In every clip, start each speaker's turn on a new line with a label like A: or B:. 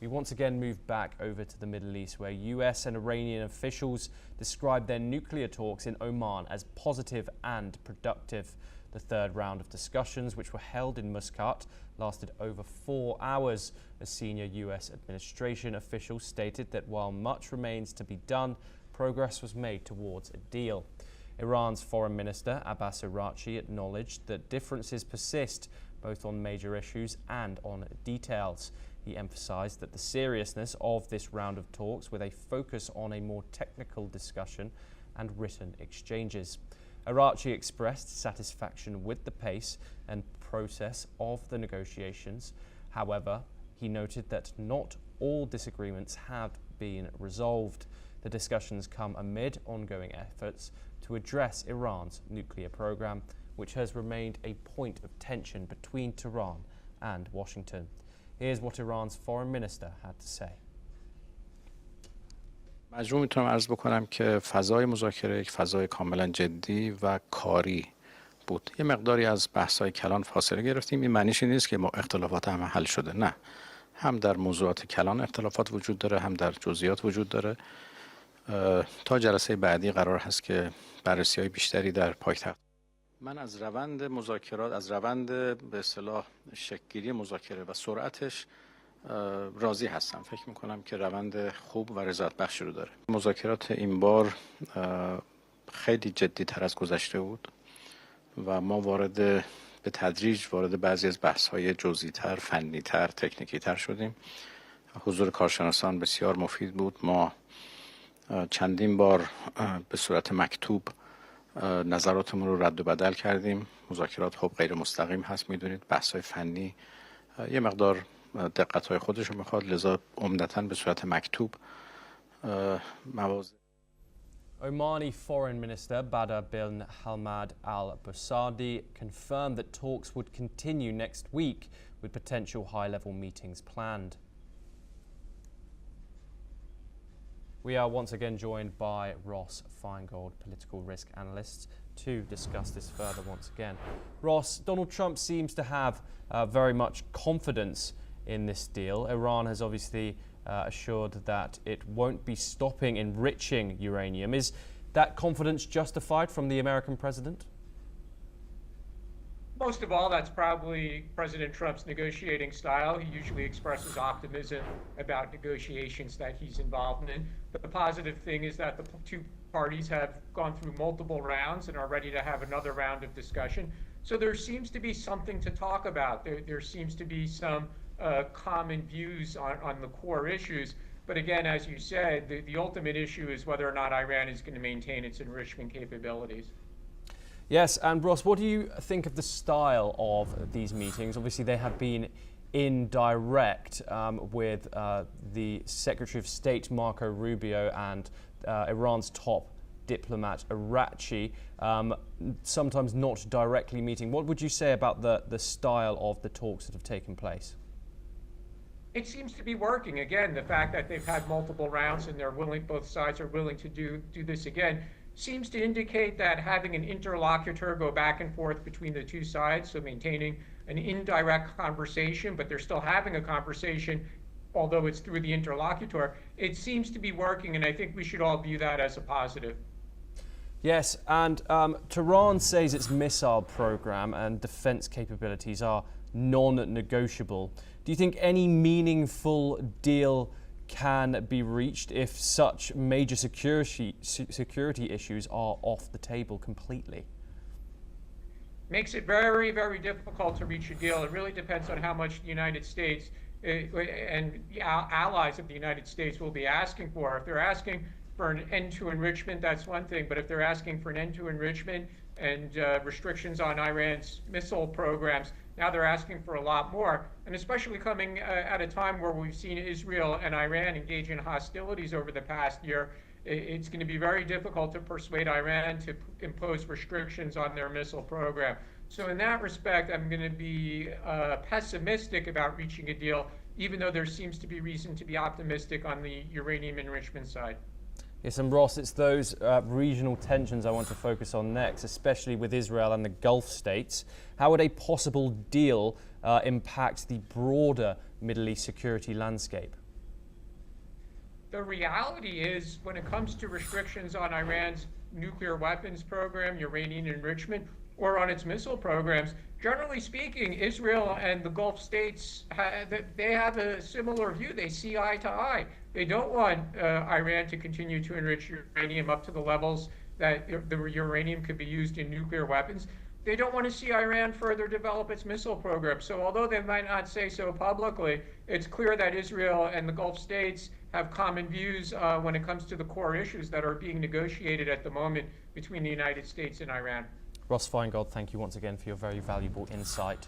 A: We once again move back over to the Middle East, where US and Iranian officials described their nuclear talks in Oman as positive and productive. The third round of discussions, which were held in Muscat, lasted over 4 hours. A senior US administration official stated that while much remains to be done, progress was made towards a deal. Iran's Foreign Minister Abbas Araghchi acknowledged that differences persist, both on major issues and on details. He emphasized that the seriousness of this round of talks, with a focus on a more technical discussion and written exchanges. Araghchi expressed satisfaction with the pace and process of the negotiations. However, he noted that not all disagreements have been resolved. The discussions come amid ongoing efforts to address Iran's nuclear program, which has remained a point of tension between Tehran and Washington. Here's what Iran's foreign minister had to say.
B: مجموع میتونم عرض بکنم که فضای مذاکره یک فضای کاملا جدی و کاری بود. یه مقداری از بحث‌های کلان فاصله گرفتیم. این معنیش نیست که اختلافات همه حل شده. نه. هم در موضوعات کلان اختلافات وجود داره، هم در جزئیات وجود داره. تا جلسه بعدی قرار هست که بررسی‌های بیشتری در پایتخت. من از روند مذاکرات، از روند به اصطلاح شکل‌گیری مذاکره و سرعتش راضی هستم. فکر میکنم که روند خوب و رضایت بخشی رو داره. مذاکرات این بار خیلی جدی تر از گذشته بود و ما به تدریج وارد بعضی از بحث‌های جزئی تر، فنی تر، تکنیکی تر شدیم. حضور کارشناسان بسیار مفید بود. ما چندین بار به صورت مکتوب نظراتمون رو رد و بدل کردیم. مذاکرات خب غیر مستقیم هست، میدونید. بحث‌های فنی یه مقدار دقت‌های خودش رو میخواد، لذا عمدتاً به صورت مکتوب مواضع.
A: Omani Foreign Minister Badr bin Hamad Al Busadi confirmed that talks would continue next week with potential high-level meetings planned. We are once again joined by Ross Feingold, political risk analyst, to discuss this further once again. Ross, Donald Trump seems to have very much confidence in this deal. Iran has obviously assured that it won't be stopping enriching uranium. Is that confidence justified from the American president?
C: Most of all, that's probably President Trump's negotiating style. He usually expresses optimism about negotiations that he's involved in. But the positive thing is that the two parties have gone through multiple rounds and are ready to have another round of discussion. So there seems to be something to talk about. There seems to be some common views on the core issues. But again, as you said, the ultimate issue is whether or not Iran is going to maintain its enrichment capabilities.
A: Yes, and Ross, what do you think of the style of these meetings? Obviously, they have been indirect with the Secretary of State, Marco Rubio, and Iran's top diplomat, Araghchi, sometimes not directly meeting. What would you say about the style of the talks that have taken place?
C: It seems to be working. Again, the fact that they've had multiple rounds and they're willing, both sides are willing to do this again, seems to indicate that having an interlocutor go back and forth between the two sides, so maintaining an indirect conversation, but they're still having a conversation, although it's through the interlocutor, it seems to be working, and I think we should all view that as a positive.
A: Yes, and Tehran says its missile program and defense capabilities are non-negotiable. Do you think any meaningful deal can be reached if such major security issues are off the table completely?
C: Makes it very, very difficult to reach a deal. It really depends on how much the United States and allies of the United States will be asking for. If they're asking for an end to enrichment, that's one thing. But if they're asking for an end to enrichment and restrictions on Iran's missile programs, now they're asking for a lot more. And especially coming at a time where we've seen Israel and Iran engage in hostilities over the past year, it's going to be very difficult to persuade Iran to impose restrictions on their missile program. So in that respect, I'm going to be pessimistic about reaching a deal, even though there seems to be reason to be optimistic on the uranium enrichment side.
A: Yes, and Ross, it's those regional tensions I want to focus on next, especially with Israel and the Gulf states. How would a possible deal impact the broader Middle East security landscape?
C: the reality is, when it comes to restrictions on Iran's nuclear weapons program, uranium enrichment, or on its missile programs, generally speaking, Israel and the Gulf states, they have a similar view. They see eye to eye. They don't want Iran to continue to enrich uranium up to the levels that the uranium could be used in nuclear weapons. They don't want to see Iran further develop its missile program. So although they might not say so publicly, it's clear that Israel and the Gulf states have common views when it comes to the core issues that are being negotiated at the moment between the United States and Iran.
A: Ross Feingold, thank you once again for your very valuable insight.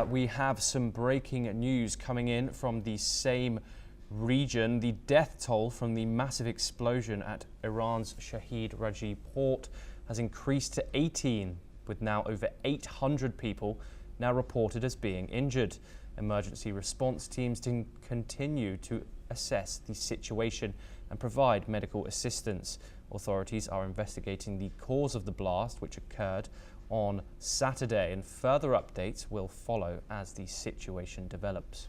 A: We have some breaking news coming in from the same region. The death toll from the massive explosion at Iran's Shahid Raji port has increased to 18, with now over 800 people now reported as being injured. Emergency response teams continue to assess the situation and provide medical assistance. Authorities are investigating the cause of the blast, which occurred on Saturday, and further updates will follow as the situation develops.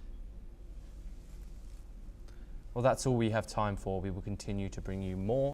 A: Well, that's all we have time for. We will continue to bring you more